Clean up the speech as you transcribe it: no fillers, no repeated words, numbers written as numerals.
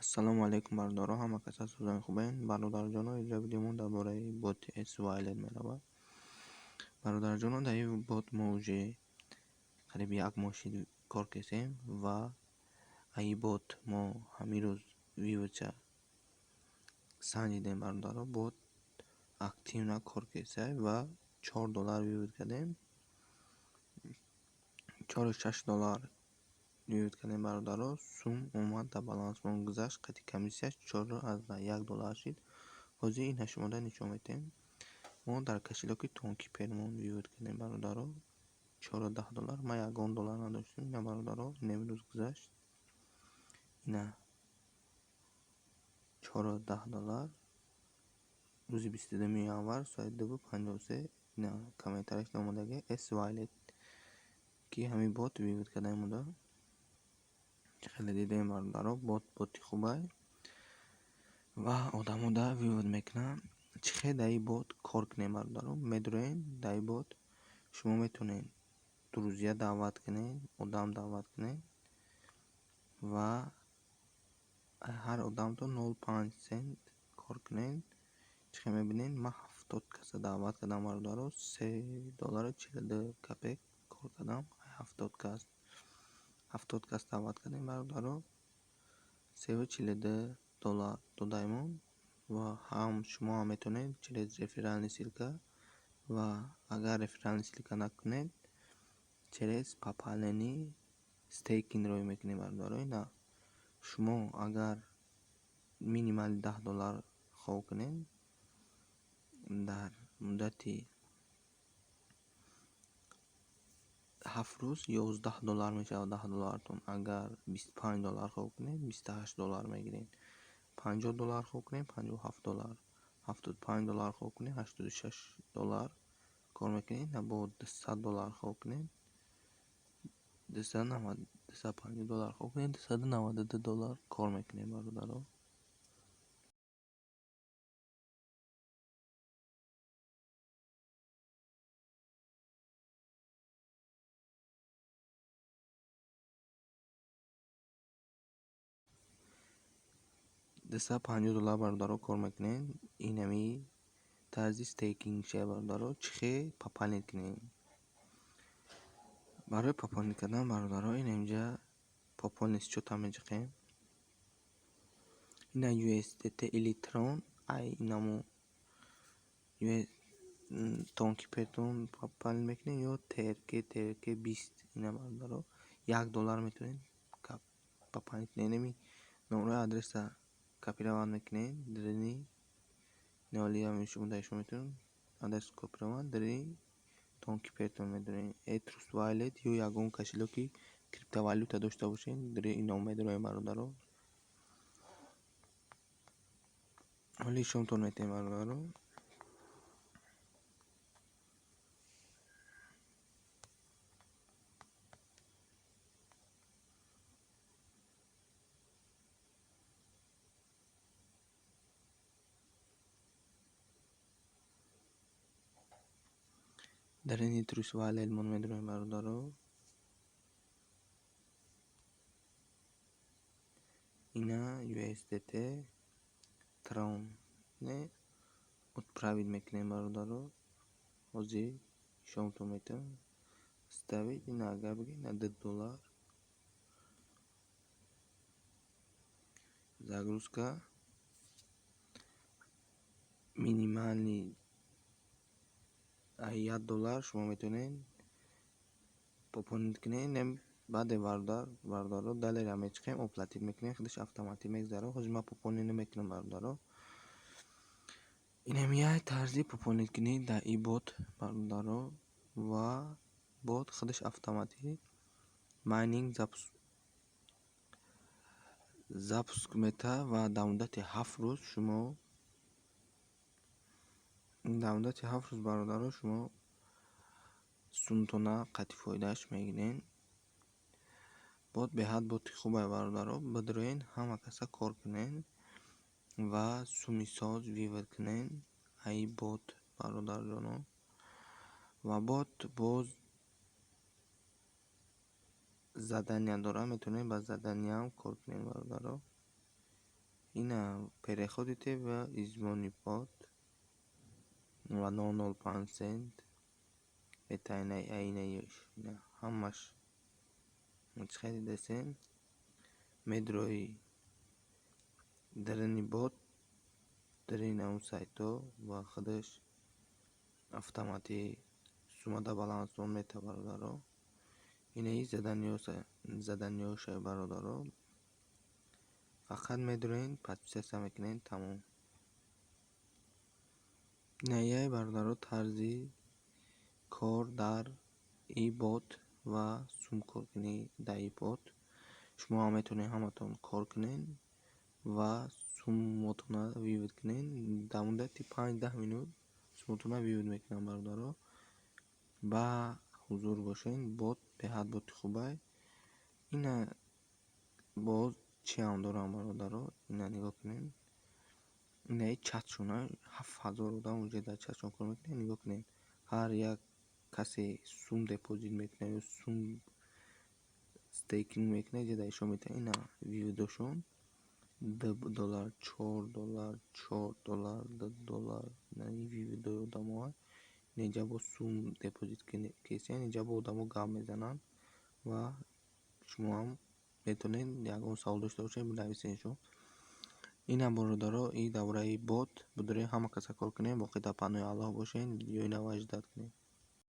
Ассалому алайкум бародаро, ҳама кас аз ҳозирин хубаен. Бародарҷоно, инҷо видеомон дар бораи боти S-Wireless меравад. Бародарҷоно, дар ин бот мо уже қариби 1 моҳ шид кор кардем ва ин бот мо ҳамин рӯз виводша санҷидем. Бародаро, бот активна кор кардем ва $4 вивод кардем. $4.6 вивод кардем. Бародаро, сум омад дар балансмон гузашт, қайти комиссияш $4.1 шид. ҳозир ина шумода нишон медиҳем. Мо дар кошелёки Тонкипермон вивод кардем. Бародаро, $4.10. ма $1 надоштем. ина бародаро, имрӯз гузашт. ина $4.10 рӯзи 22 январ соати 2:53. ина комментарияш омадаги S-Wireless ки ҳамин бот вивод кардаем буда. Хеле дидем бародаро, боти хубай ва одамода вивод мекунанд. чӣ хел дар ин бот кор кунем бародаро? Медурем дар ин бот шумо метавонед друзья даъват кунед, одам даъват кунед ва ҳар одамто 0.5 цент кор кунед. чӣ хел мебинед? ман 70 каса даъват кардам бародаро, $3.42 кор кардам. 70 кас даъват кардем бародаро, $3.42 додаемон. ва ҳам шумо ҳам метавонед через реферални ссилка ва агар реферални ссилка накунед, через PayPal-ни стейкинг рой мекунед бародаро. ина шумо агар минимали $10 хов кунед дар муддати 7 рӯз $11 мешавад. $10тон. агар $25 хов кунед, $28 мегиред. $50 хов кунед, $57. $75 хов кунед, $86 кор мекунед. бо $200 хов кунед, $250 хов кунед, $292 кор мекунед бародаро. $250 бародаро кор мекунед. инами тарзи стейкинг ша бародаро. чӣ хел пополнит кунед? барои пополнит кардан бародаро, ин инҷа пополнит счёта меҷиқем. ина USDT электрон ай инамо Тонкипертон пополнит мекунед ё TRK 20. ина бародаро $1 метавонед пополнит кунед. нами номеро адреса копировать мекунед. дирини ноли шумо дашон метавонед адрес копировать дирини Тонкипертон медонед. Trust-Wallet ё ягон кошелёки криптовалюта дошта бошед, дире ино медонед бародаро. ҳоли шомтон метем бародаро. дар ин Trust-Wallet мон медонем бародаро. ина USDT Tron не отправить мекунем бародаро. ҳозир шомтон метем ставить. ина агар бигем $2. загрузка минимальный $1 шумо метавонед пополнит кунед. баъде бародаро далера мечиқем оплатит мекунем, худаш автоматик мегзаро. ҳозир ман пополнит намекунам бародаро. инами ай тарзи пополнит кунед дар ин бот бародаро ва бот худаш автоматик майнинг запуск метавад ва дар муддати 7 рӯз шумо бародаро шумо сумтона қайти фоидааш мегиред. бот беҳад боти хубай бародаро. бидуроен ҳама каса кор кунед ва суми соз вивод кунед ай бот бародарҷоно. ва бот боз задания дора, метавонед ба задания ҳам кор кунед бародаро. ина переходите ва измони бот ва 0.05 цент бетайнай айнаиш ина ҳамаш чӣ десен медрои дарини бот дарин он сайто ва худаш автоматик сумада балансон мета бародаро инаи заданёша бародаро фақат медроин подписаться мекунен тамом. Инаи бародаро тарзи кор дар ибот ва сум коркунӣ дар ибот шумо ҳам метавонед ҳаматон кор кунед ва суммотона вивуд кунед дар муддати 5-10 минут суммотона вивуд мекунанд бародаро. Ба ҳузур бошед бот беҳад боти хубай. Ина боз чӣ ҳам дорам бародаро ина нигоҳ кунед инаи чатшона 7000 одам уже дар чатшон кор мекунад. Нигоҳ кунед ҳар як касе сум депозит мекунад ё сум стейкинг мекунад дар ишон метавонед ина вивудошон $2, $4, $4, $2 инаи вивудои одамоа инҷа бо сум депозит кесен инҷа бо одамо гап мезананд ва шумо ҳам метавонед ягон савол дошта бошед бинависедшон. Ина бародаро ин давраи бот бидори ҳама каса кор кунед боқи дар панои Аллоҳ бошед видеои наваждат кунед.